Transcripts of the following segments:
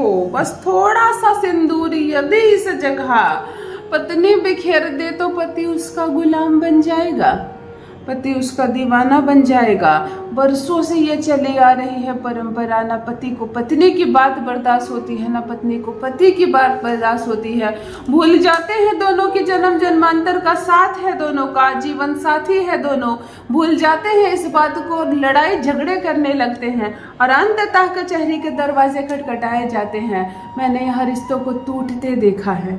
हो, बस थोड़ा सा सिंदूर यदि इस जगह पत्नी बिखेर दे तो पति उसका गुलाम बन जाएगा, पति उसका दीवाना बन जाएगा। बरसों से ये चली आ रही है परंपरा, ना पति को पत्नी की बात बर्दाश्त होती है, ना पत्नी को पति की बात बर्दाश्त होती है। भूल जाते हैं दोनों की जन्म जन्मांतर का साथ है, दोनों का जीवन साथी है, दोनों भूल जाते हैं इस बात को, लड़ाई झगड़े करने लगते हैं और अंततः कचहरी के दरवाजे खटखटाए जाते हैं। मैंने यहाँ रिश्तों को टूटते देखा है,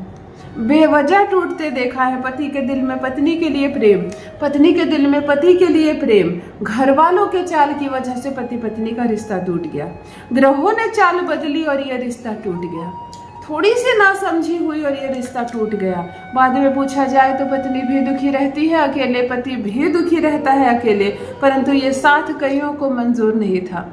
बेवजह टूटते देखा है। पति के दिल में पत्नी के लिए प्रेम, पत्नी के दिल में पति के लिए प्रेम, घर वालों के चाल की वजह से पति पत्नी का रिश्ता टूट गया, ग्रहों ने चाल बदली और ये रिश्ता टूट गया। थोड़ी सी नासमझी हुई और ये रिश्ता टूट गया। बाद में पूछा जाए तो पत्नी भी दुखी रहती है अकेले, पति भी दुखी रहता है अकेले, परंतु ये साथ कईयों को मंजूर नहीं था।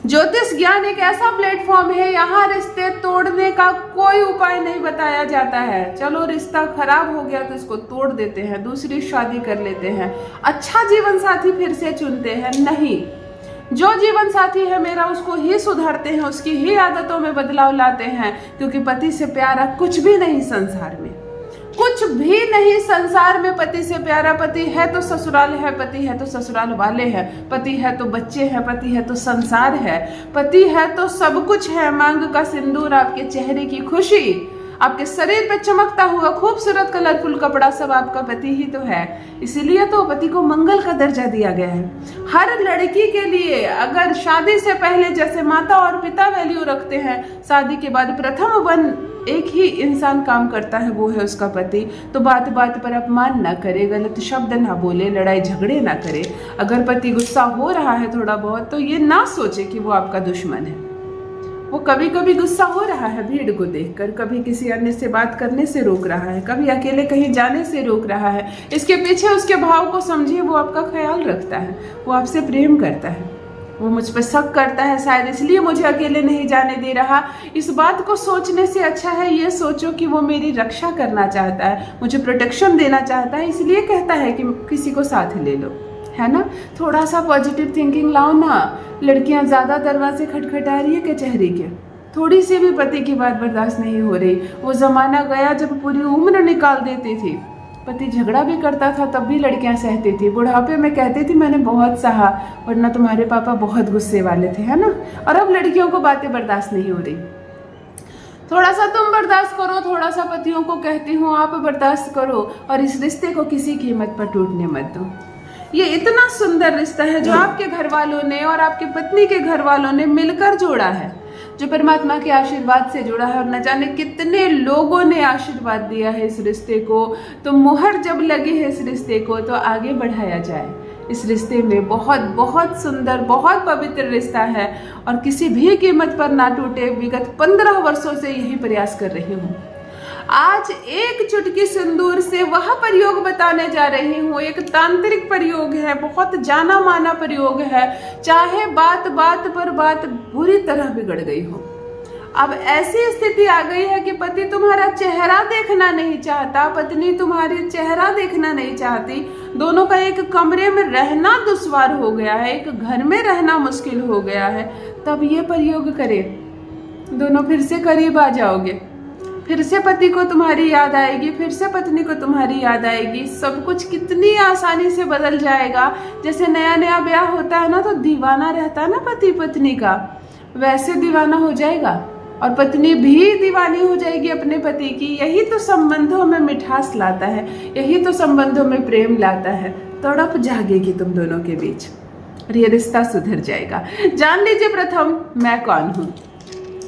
ज्योतिष ज्ञान एक ऐसा प्लेटफॉर्म है, यहाँ रिश्ते तोड़ने का कोई उपाय नहीं बताया जाता है। चलो रिश्ता खराब हो गया तो इसको तोड़ देते हैं, दूसरी शादी कर लेते हैं, अच्छा जीवन साथी फिर से चुनते हैं। नहीं, जो जीवन साथी है मेरा उसको ही सुधारते हैं, उसकी ही आदतों में बदलाव लाते हैं, क्योंकि पति से प्यारा कुछ भी नहीं संसार में, कुछ भी नहीं संसार में पति से प्यारा। पति है तो ससुराल है, पति है तो ससुराल वाले हैं, पति है तो बच्चे हैं, पति है तो संसार है, पति है तो सब कुछ है। मांग का सिंदूर, आपके चेहरे की खुशी, आपके शरीर पे चमकता हुआ खूबसूरत कलरफुल कपड़ा, सब आपका पति ही तो है। इसीलिए तो पति को मंगल का दर्जा दिया गया है। हर लड़की के लिए अगर शादी से पहले जैसे माता और पिता वैल्यू रखते हैं, शादी के बाद प्रथम वन एक ही इंसान काम करता है, वो है उसका पति। तो बात बात पर अपमान ना करे, गलत शब्द ना बोले, लड़ाई झगड़े ना करे। अगर पति गुस्सा हो रहा है थोड़ा बहुत तो ये ना सोचे कि वो आपका दुश्मन है। वो कभी कभी गुस्सा हो रहा है भीड़ को देखकर, कभी किसी अन्य से बात करने से रोक रहा है, कभी अकेले कहीं जाने से रोक रहा है। इसके पीछे उसके भाव को समझिए, वो आपका ख्याल रखता है, वो आपसे प्रेम करता है, वो मुझ पर शक करता है, शायद इसलिए मुझे अकेले नहीं जाने दे रहा। इस बात को सोचने से अच्छा है ये सोचो कि वो मेरी रक्षा करना चाहता है, मुझे प्रोटेक्शन देना चाहता है, इसलिए कहता है कि किसी को साथ ले लो, है ना। थोड़ा सा पॉजिटिव थिंकिंग लाओ ना। लड़कियां ज्यादा दरवाजे खटखटा रही है कचहरी के, थोड़ी सी भी पति की बात बर्दाश्त नहीं हो रही। वो जमाना गया जब पूरी उम्र निकाल देती थी, पति झगड़ा भी करता था तब भी लड़कियां सहती थी। बुढ़ापे में कहती थी मैंने बहुत सहा, वरना तुम्हारे पापा बहुत गुस्से वाले थे, है ना। और अब लड़कियों को बातें बर्दाश्त नहीं हो रही। थोड़ा सा तुम बर्दाश्त करो, थोड़ा सा पतियों को कहती हूँ आप बर्दाश्त करो, और इस रिश्ते को किसी कीमत पर टूटने मत दो। ये इतना सुंदर रिश्ता है जो आपके घर वालों ने और आपके पत्नी के घर वालों ने मिलकर जोड़ा है, जो परमात्मा के आशीर्वाद से जुड़ा है। और न जाने कितने लोगों ने आशीर्वाद दिया है इस रिश्ते को। तो मुहर जब लगी है इस रिश्ते को तो आगे बढ़ाया जाए। इस रिश्ते में बहुत बहुत सुंदर, बहुत पवित्र रिश्ता है और किसी भी कीमत पर ना टूटे। विगत 15 वर्षों से यही प्रयास कर रही हूँ। आज एक चुटकी सिंदूर से वह प्रयोग बताने जा रही हूँ। एक तांत्रिक प्रयोग है, बहुत जाना माना प्रयोग है। चाहे बात बात पर बात बुरी तरह बिगड़ गई हो, अब ऐसी स्थिति आ गई है कि पति तुम्हारा चेहरा देखना नहीं चाहता, पत्नी तुम्हारी चेहरा देखना नहीं चाहती, दोनों का एक कमरे में रहना दुश्वार हो गया है, एक घर में रहना मुश्किल हो गया है, तब ये प्रयोग करें। दोनों फिर से करीब आ जाओगे, फिर से पति को तुम्हारी याद आएगी, फिर से पत्नी को तुम्हारी याद आएगी। सब कुछ कितनी आसानी से बदल जाएगा। जैसे नया नया ब्याह होता है ना तो दीवाना रहता है ना पति पत्नी का, वैसे दीवाना हो जाएगा और पत्नी भी दीवानी हो जाएगी अपने पति की। यही तो संबंधों में मिठास लाता है, यही तो संबंधों में प्रेम लाता है। तड़प जागेगी तुम दोनों के बीच और ये रिश्ता सुधर जाएगा। जान लीजिए प्रथम मैं कौन हूँ।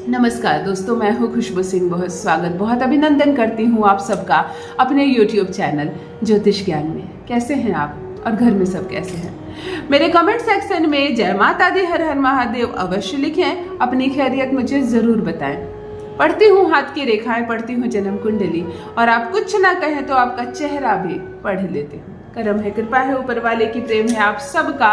नमस्कार दोस्तों, मैं हूँ खुशबू सिंह। बहुत स्वागत, बहुत अभिनंदन करती हूँ आप सबका अपने YouTube चैनल ज्योतिष ज्ञान में। कैसे हैं आप और घर में सब कैसे हैं? मेरे कमेंट सेक्शन में जय माता दी, हर हर महादेव अवश्य लिखें। अपनी खैरियत मुझे जरूर बताएं। पढ़ती हूँ हाथ की रेखाएं, पढ़ती हूँ जन्म कुंडली, और आप कुछ ना कहें तो आपका चेहरा भी पढ़ लेती हूँ। करम है, कृपा है, ऊपर वाले की प्रेम है आप सबका।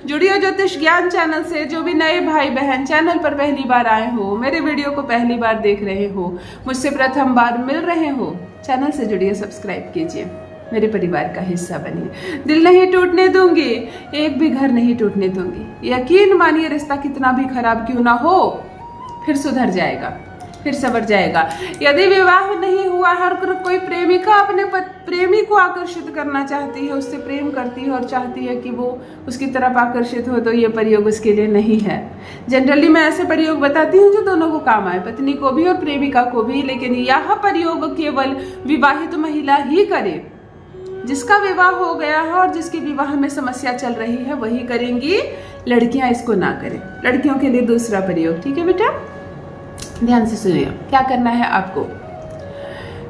जुड़िए ज्योतिष ज्ञान चैनल से। जो भी नए भाई बहन चैनल पर पहली बार आए हो, मेरे वीडियो को पहली बार देख रहे हो, मुझसे प्रथम बार मिल रहे हो, चैनल से जुड़िए, सब्सक्राइब कीजिए, मेरे परिवार का हिस्सा बनिए। दिल नहीं टूटने दूंगी, एक भी घर नहीं टूटने दूंगी। यकीन मानिए, रिश्ता कितना भी खराब क्यों ना हो, फिर सुधर जाएगा, फिर सवर जाएगा। यदि विवाह नहीं हुआ है और कोई प्रेमिका अपने प्रेमी को आकर्षित करना चाहती है, उससे प्रेम करती है और चाहती है कि वो उसकी तरफ आकर्षित हो, तो ये प्रयोग उसके लिए नहीं है। जनरली मैं ऐसे प्रयोग बताती हूँ जो दोनों को काम आए, पत्नी को भी और प्रेमिका को भी, लेकिन यह प्रयोग केवल विवाहित महिला ही करे। जिसका विवाह हो गया है और जिसके विवाह में समस्या चल रही है वही करेंगी, लड़कियां इसको ना करें। लड़कियों के लिए दूसरा प्रयोग, ठीक है बेटा, ध्यान से सुनिए। क्या करना है आपको,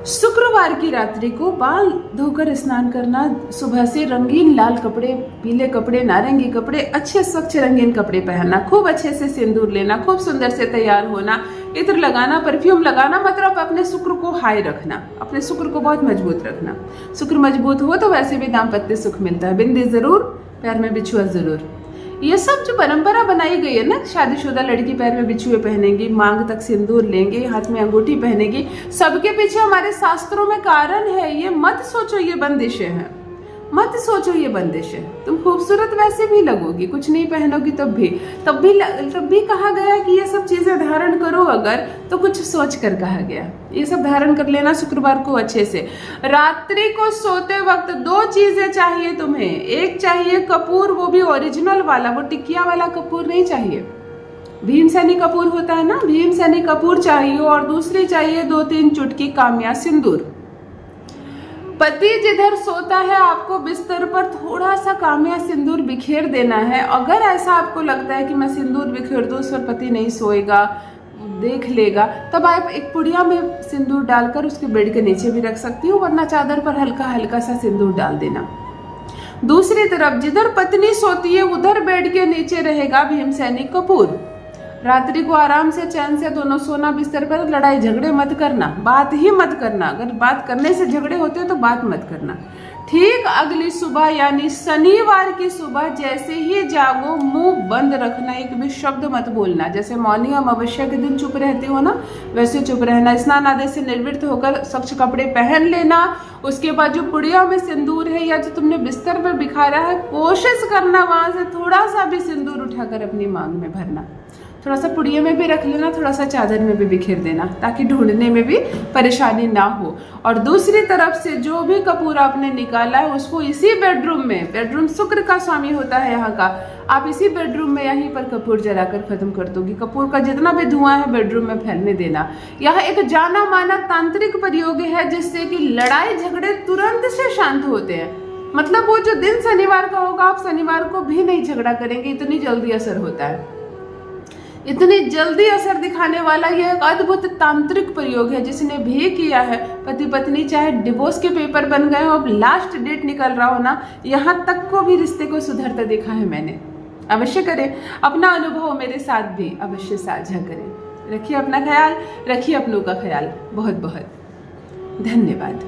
शुक्रवार की रात्रि को बाल धोकर स्नान करना, सुबह से रंगीन लाल कपड़े, पीले कपड़े, नारंगी कपड़े, अच्छे स्वच्छ रंगीन कपड़े पहनना, खूब अच्छे से सिंदूर लेना, खूब सुंदर से तैयार होना, इत्र लगाना, परफ्यूम लगाना, मतलब अपने शुक्र को हाई रखना, अपने शुक्र को बहुत मजबूत रखना। शुक्र मजबूत हो तो वैसे भी दाम्पत्य सुख मिलता है। बिंदी जरूर, पैर में बिछुआ जरूर। ये सब जो परंपरा बनाई गई है ना, शादीशुदा लड़की पैर में बिछुए पहनेगी, मांग तक सिंदूर लेंगे, हाथ में अंगूठी पहनेगी, सबके पीछे हमारे शास्त्रों में कारण है। ये मत सोचो ये बंदिशें हैं, मत सोचो ये बंदिश है। तुम खूबसूरत वैसे भी लगोगी, कुछ नहीं पहनोगी तब भी कहा गया कि ये सब चीजें धारण करो अगर, तो कुछ सोच कर कहा गया। ये सब धारण कर लेना शुक्रवार को अच्छे से। रात्रि को सोते वक्त 2 चीजें चाहिए तुम्हें। एक चाहिए कपूर, वो भी ओरिजिनल वाला, वो टिकिया वाला कपूर नहीं चाहिए, भीमसेनी कपूर होता है ना, भीमसेनी कपूर चाहिए। और दूसरी चाहिए 2-3 चुटकी काम्या सिंदूर। पति जिधर सोता है आपको बिस्तर पर थोड़ा सा काम्या सिंदूर बिखेर देना है। अगर ऐसा आपको लगता है कि मैं सिंदूर बिखेर दूं उस पर पति नहीं सोएगा, देख लेगा, तब आप एक पुड़िया में सिंदूर डालकर उसके बेड के नीचे भी रख सकती हो, वरना चादर पर हल्का हल्का सा सिंदूर डाल देना। दूसरी तरफ जिधर पत्नी सोती है उधर बेड के नीचे रहेगा भीमसेनी कपूर। रात्रि को आराम से चैन से दोनों सोना बिस्तर पर, लड़ाई झगड़े मत करना, बात ही मत करना। अगर बात करने से झगड़े होते हैं तो बात मत करना। ठीक अगली सुबह यानी शनिवार की सुबह जैसे ही जागो मुंह बंद रखना, एक भी शब्द मत बोलना। जैसे मौनी अमावस्या के दिन चुप रहती हो ना, वैसे चुप रहना। स्नान आदि से निर्वृत्त होकर स्वच्छ कपड़े पहन लेना। उसके बाद जो पुड़िया में सिंदूर है या जो तुमने बिस्तर पर बिखारा है, कोशिश करना वहां से थोड़ा सा भी सिंदूर उठाकर अपनी मांग में भरना। थोड़ा सा पुड़िया में भी रख लेना, थोड़ा सा चादर में भी बिखेर देना, ताकि ढूंढने में भी परेशानी ना हो। और दूसरी तरफ से जो भी कपूर आपने निकाला है उसको इसी बेडरूम में, बेडरूम शुक्र का स्वामी होता है यहाँ का, आप इसी बेडरूम में यहीं पर कपूर जलाकर खत्म कर दोगी। कपूर का जितना भी धुआं है बेडरूम में फैलने देना। यह एक जाना माना तांत्रिक प्रयोग है जिससे कि लड़ाई झगड़े तुरंत से शांत होते हैं। मतलब वो जो दिन शनिवार का होगा आप शनिवार को भी नहीं झगड़ा करेंगे, इतनी जल्दी असर होता है। इतनी जल्दी असर दिखाने वाला यह एक अद्भुत तांत्रिक प्रयोग है। जिसने भी किया है, पति पत्नी चाहे डिवोर्स के पेपर बन गए हो, अब लास्ट डेट निकल रहा हो ना, यहाँ तक को भी रिश्ते को सुधरता देखा है मैंने। अवश्य करें, अपना अनुभव मेरे साथ भी अवश्य साझा करें। रखिए अपना ख्याल, रखिए अपनों का ख्याल। बहुत बहुत धन्यवाद।